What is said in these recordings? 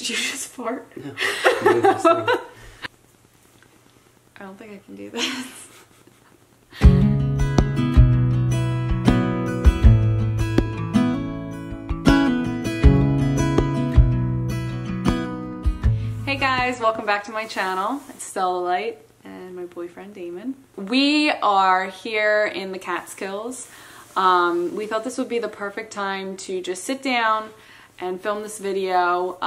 Did you just fart? Yeah. I don't think I can do this. Hey guys, welcome back to my channel. It's Stella Light and my boyfriend Damon. We are here in the Catskills. We thought this would be the perfect time to just sit down and film this video.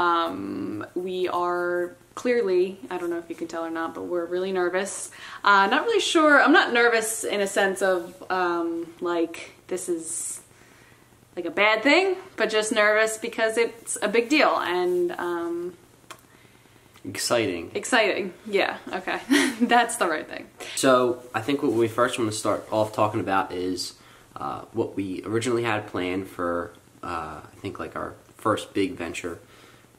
We are clearly, I don't know if you can tell or not, but we're really nervous. Not really sure, I'm not nervous in a sense of like this is like a bad thing, but just nervous because it's a big deal and Exciting. Exciting, yeah, okay. That's the right thing. So I think what we first want to start off talking about is what we originally had planned for, I think like our first big venture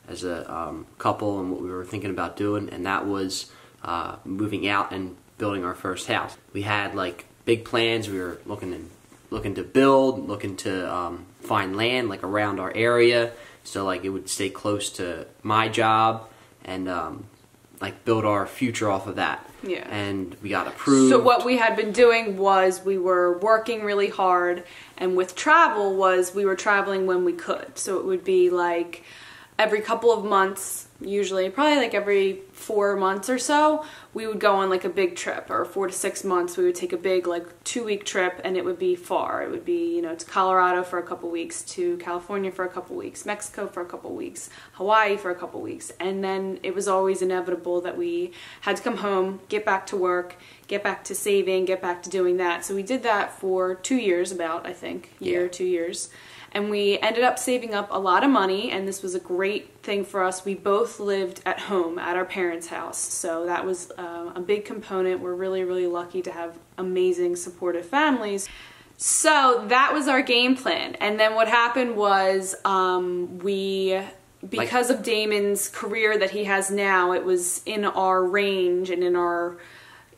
as a couple and what we were thinking about doing, and that was moving out and building our first house. We had like big plans. We were looking to build, looking to find land like around our area, so like it would stay close to my job and like build our future off of that. Yeah. And we got approved. So what we had been doing was we were working really hard, and with travel was we were traveling when we could. So it would be like every couple of months, usually probably like every 4 months or so, we would go on like a big trip, or 4 to 6 months we would take a big like 2-week trip, and it would be far. It would be, you know, to Colorado for a couple weeks, to California for a couple weeks, Mexico for a couple weeks, Hawaii for a couple weeks, and then it was always inevitable that we had to come home, get back to work, get back to saving, get back to doing that. So we did that for 2 years about, I think, year, 2 years. And we ended up saving up a lot of money, and this was a great thing for us. We both lived at home at our parents' house, so that was a big component. We're really, really lucky to have amazing, supportive families. So that was our game plan. And then what happened was because of Damon's career that he has now, it was in our range and in our,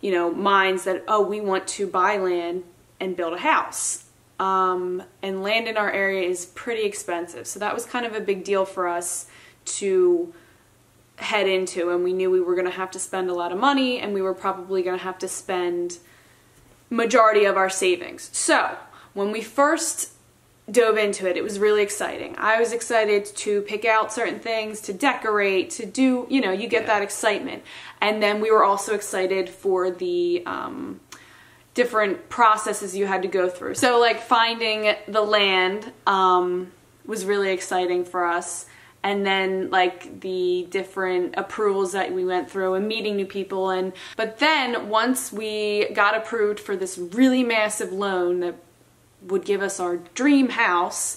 you know, minds that, oh, we want to buy land and build a house. And land in our area is pretty expensive, so that was kind of a big deal for us to head into, and we knew we were going to have to spend a lot of money, and we were probably going to have to spend majority of our savings. So when we first dove into it, it was really exciting. I was excited to pick out certain things, to decorate, to do, you know, you get that excitement. And then we were also excited for the different processes you had to go through. So like finding the land was really exciting for us, and then like the different approvals that we went through and meeting new people. But then once we got approved for this really massive loan that would give us our dream house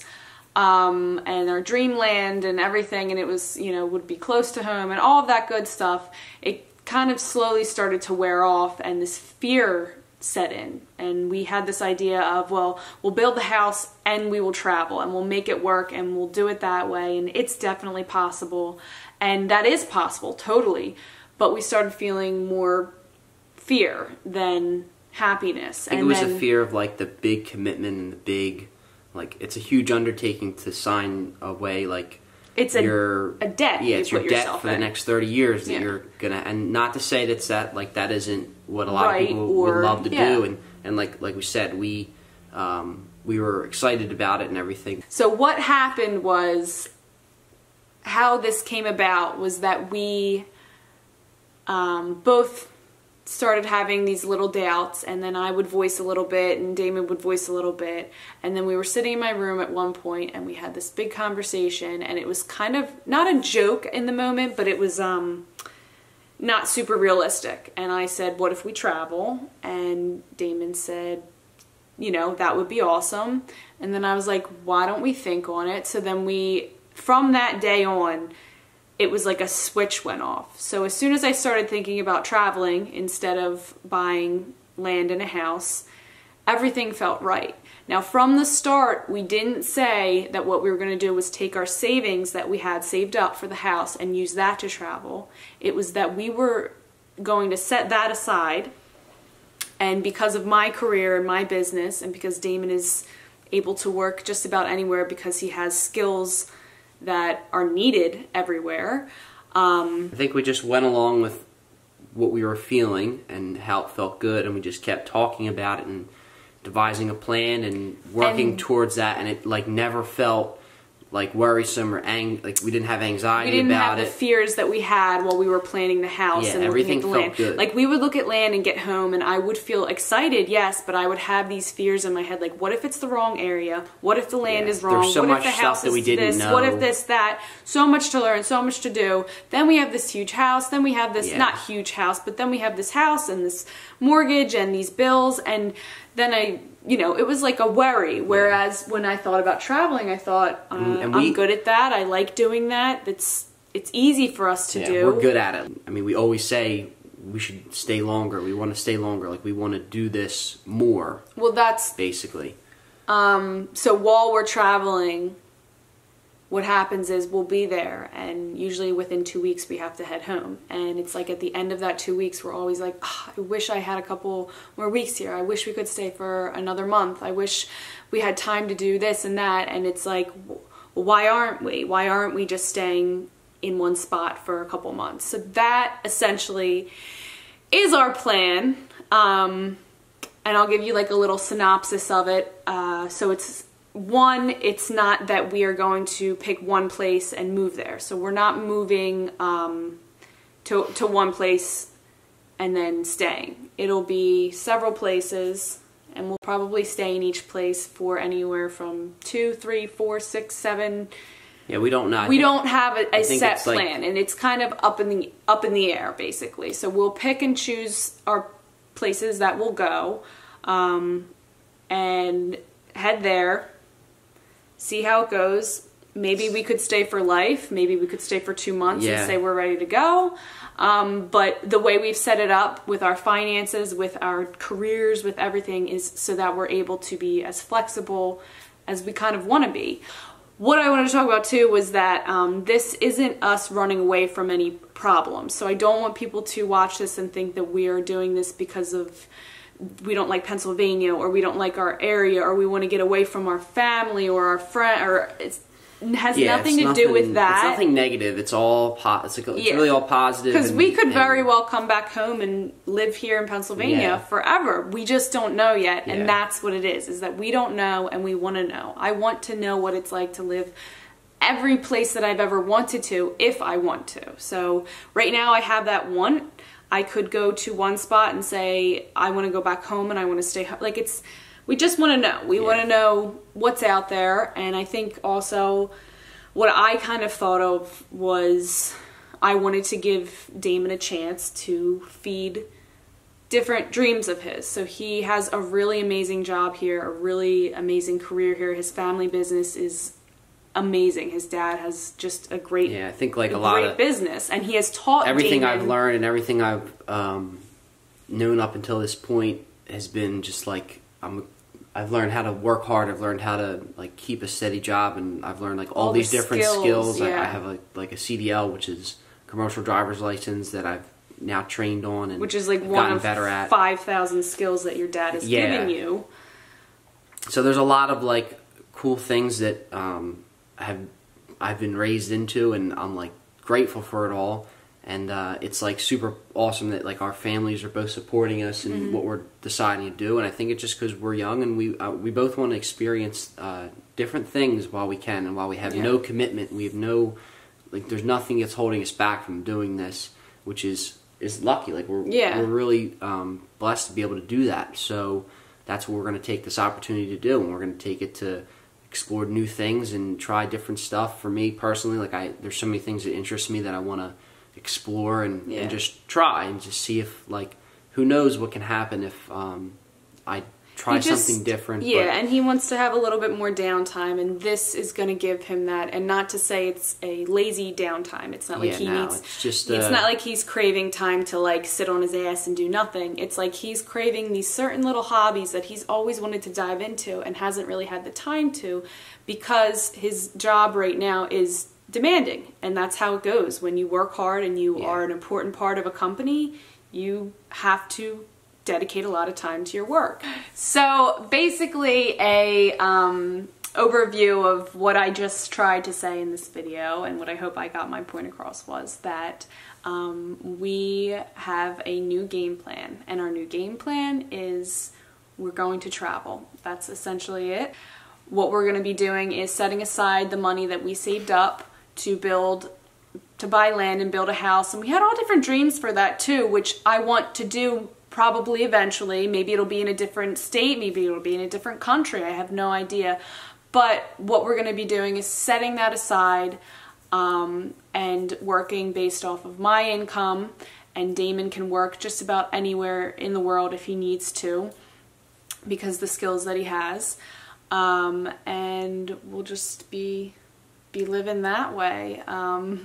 and our dream land and everything, and it was, you know, would be close to home and all of that good stuff, it kind of slowly started to wear off, and this fear set in, and we had this idea of, well, we'll build the house and we will travel and we'll make it work and we'll do it that way, and it's definitely possible, and that is possible, totally. But we started feeling more fear than happiness. I think it was a fear of like the big commitment and the big, like, it's a huge undertaking to sign away, like, it's a debt. Yeah, it's your debt for the next 30 years that you're gonna, and not to say that that isn't what a lot of people would love to do, and like we said, we were excited about it and everything. So what happened was, how this came about was that we both started having these little doubts, and then I would voice a little bit and Damon would voice a little bit, and then we were sitting in my room at one point and we had this big conversation, and it was kind of not a joke in the moment, but it was not super realistic. And I said, what if we travel? And Damon said, you know, that would be awesome. And then I was like, why don't we think on it? So then from that day on, it was like a switch went off. So as soon as I started thinking about traveling instead of buying land in a house, everything felt right. Now from the start, we didn't say that what we were going to do was take our savings that we had saved up for the house and use that to travel. It was that we were going to set that aside, and because of my career and my business, and because Damon is able to work just about anywhere because he has skills that are needed everywhere. I think we just went along with what we were feeling and how it felt good, and we just kept talking about it and devising a plan and working towards that, and it like never felt like worrisome or like we didn't have anxiety about it. We didn't have the fears that we had while we were planning the house and looking at the land. Good. Like we would look at land and get home and I would feel excited, yes, but I would have these fears in my head, like what if it's the wrong area? What if the land is wrong? There's so what much if the stuff house that is we didn't this? know. What if this, that? So much to learn, so much to do. Then we have this huge house, then we have this, not huge house, but then we have this house and this mortgage and these bills, and then it was like a worry. Whereas when I thought about traveling, I thought, I'm good at that. I like doing that. It's easy for us to do. We're good at it. I mean, we always say we should stay longer. We want to stay longer. Like we want to do this more. Well, that's basically. So while we're traveling, what happens is we'll be there, and usually within 2 weeks we have to head home. And it's like at the end of that 2 weeks, we're always like, I wish I had a couple more weeks here. I wish we could stay for another month. I wish we had time to do this and that. And it's like, well, why aren't we? Why aren't we just staying in one spot for a couple months? So that essentially is our plan. And I'll give you like a little synopsis of it. So it's not that we are going to pick one place and move there. So we're not moving to one place and then staying. It'll be several places, and we'll probably stay in each place for anywhere from 2, 3, 4, 6, 7. Yeah, we don't know. We don't have a set plan, and it's kind of up in the air basically. So we'll pick and choose our places that we'll go, and head there. See how it goes. Maybe we could stay for life. Maybe we could stay for 2 months and say we're ready to go. But the way we've set it up with our finances, with our careers, with everything is so that we're able to be as flexible as we kind of want to be. What I wanted to talk about too was that this isn't us running away from any problems. So I don't want people to watch this and think that we are doing this because of we don't like Pennsylvania, or we don't like our area, or we want to get away from our family or our friend, or it has nothing to do with that. It's nothing negative. It's all it's really all positive. Because we could very well come back home and live here in Pennsylvania forever. We just don't know yet, and that's what it is that we don't know and we want to know. I want to know what it's like to live every place that I've ever wanted to, if I want to. So right now I have that want. I could go to one spot and say, I want to go back home and I want to stay home. Like we just want to know. We want to know what's out there. And I think also what I kind of thought of was I wanted to give Damon a chance to feed different dreams of his. So he has a really amazing job here, a really amazing career here. His family business is amazing. His dad has just a great, I think like a lot of business, and he has taught everything Damon. I've learned and everything I've known up until this point has been just like I've learned how to work hard. I've learned how to like keep a steady job, and I've learned like all these different skills. I have like a CDL, which is commercial driver's license, that I've now trained on, and which is like one of 5,000 skills that your dad has given you. So there's a lot of like cool things that I've been raised into, and I'm like grateful for it all. And it's like super awesome that like our families are both supporting us in what we're deciding to do. And I think it's just because we're young and we both want to experience different things while we can, and while we have no commitment, we have no there's nothing that's holding us back from doing this, which is lucky. Like we're really blessed to be able to do that. So that's what we're going to take this opportunity to do, and we're going to take it to explore new things and try different stuff. For me personally, like there's so many things that interest me that I want to explore and just try and just see if who knows what can happen if I try something different. And he wants to have a little bit more downtime, and this is going to give him that. And not to say it's a lazy downtime. It's not like he needs. It's not like he's craving time to sit on his ass and do nothing. It's like he's craving these certain little hobbies that he's always wanted to dive into and hasn't really had the time to, because his job right now is demanding. And that's how it goes. When you work hard and you are an important part of a company, you have to dedicate a lot of time to your work. So basically a overview of what I just tried to say in this video, and what I hope I got my point across was that we have a new game plan, and our new game plan is we're going to travel. That's essentially it. What we're going to be doing is setting aside the money that we saved up to buy land and build a house, and we had all different dreams for that too, which I want to do probably eventually. Maybe it'll be in a different state, maybe it'll be in a different country, I have no idea. But what we're going to be doing is setting that aside and working based off of my income, and Damon can work just about anywhere in the world if he needs to, because the skills that he has, and we'll just be living that way.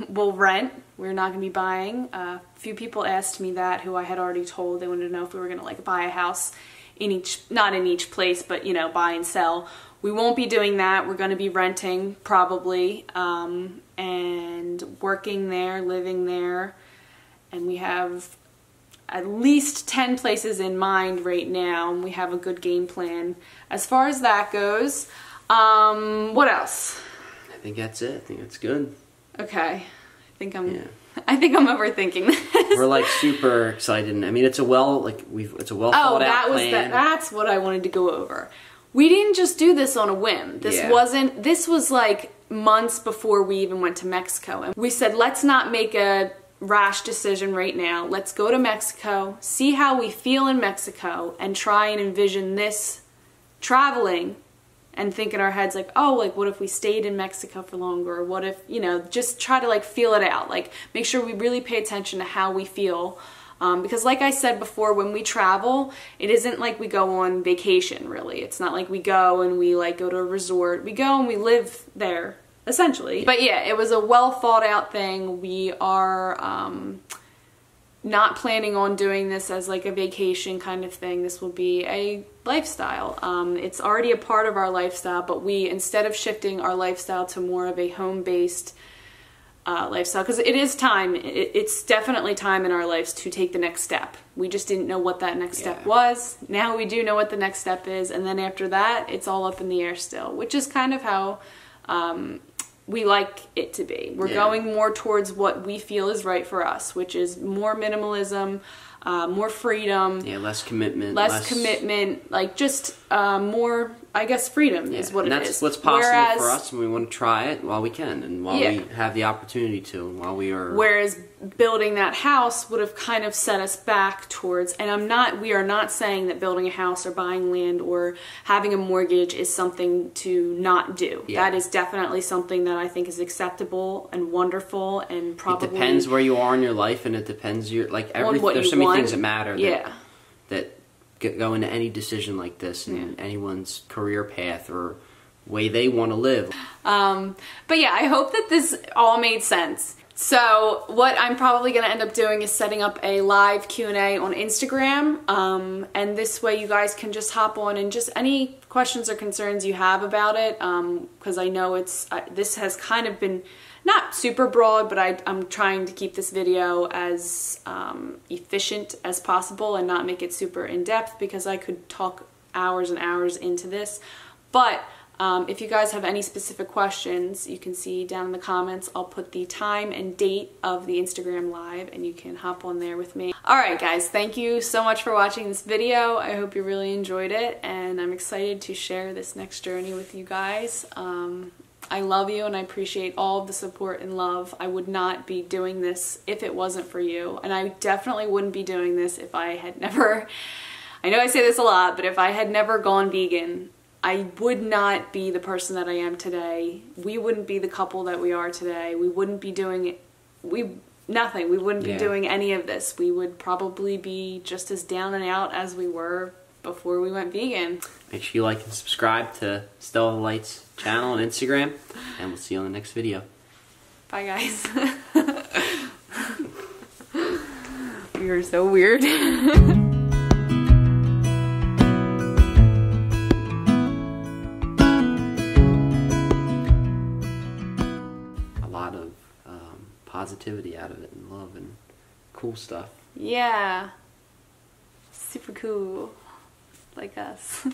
We'll rent. We're not going to be buying. A few people asked me that, who I had already told. They wanted to know if we were going to like buy a house in each, not in each place, but you know, buy and sell. We won't be doing that. We're going to be renting probably, and working there, living there, and we have at least 10 places in mind right now, and we have a good game plan as far as that goes. What else? I think that's it. I think that's good. Okay. I think I'm overthinking this. We're like super excited. I mean, it's a well thought out plan. That's what I wanted to go over. We didn't just do this on a whim. This was like months before we even went to Mexico. And we said, let's not make a rash decision right now. Let's go to Mexico, see how we feel in Mexico, and try and envision this traveling, and think in our heads like, oh, like what if we stayed in Mexico for longer? Or what if, you know, just try to like feel it out. Like make sure we really pay attention to how we feel. Because like I said before, when we travel, it isn't like we go on vacation, really. It's not like we go and we like go to a resort. We go and we live there, essentially. But yeah, it was a well thought out thing. We are not planning on doing this as like a vacation kind of thing. This will be a lifestyle. It's already a part of our lifestyle, but we, instead of shifting our lifestyle to more of a home-based lifestyle, because it is time, it's definitely time in our lives to take the next step. We just didn't know what that next step was. Now we do know what the next step is, and then after that, it's all up in the air still, which is kind of how we like it to be. We're going more towards what we feel is right for us, which is more minimalism, more freedom. Yeah, less commitment. Less commitment, like just more, I guess, freedom is what it is. And that's what's possible for us, and we want to try it while we can, and while we have the opportunity to, and while we are... Whereas building that house would have kind of set us back towards, and we are not saying that building a house or buying land or having a mortgage is something to not do. That is definitely something that I think is acceptable and wonderful, and probably... It depends where you are in your life, and it depends there's so many things that matter that go into any decision like this, and anyone's career path or way they want to live. But yeah, I hope that this all made sense. So what I'm probably going to end up doing is setting up a live Q&A on Instagram, and this way you guys can just hop on and just any questions or concerns you have about it, because I know this has kind of been not super broad, but I'm trying to keep this video as efficient as possible and not make it super in-depth, because I could talk hours and hours into this. But if you guys have any specific questions, you can see down in the comments. I'll put the time and date of the Instagram live, and you can hop on there with me. Alright guys, thank you so much for watching this video. I hope you really enjoyed it, and I'm excited to share this next journey with you guys. I love you, and I appreciate all of the support and love. I would not be doing this if it wasn't for you, and I definitely wouldn't be doing this if I had never, I know I say this a lot, but if I had never gone vegan, I would not be the person that I am today. We wouldn't be the couple that we are today. We wouldn't be doing nothing. We wouldn't be doing any of this. We would probably be just as down and out as we were before we went vegan. Make sure you like and subscribe to Stella Lights channel on Instagram, and we'll see you on the next video. Bye guys. You're so weird. Positivity out of it, and love, and cool stuff. Yeah. Super cool. Like us.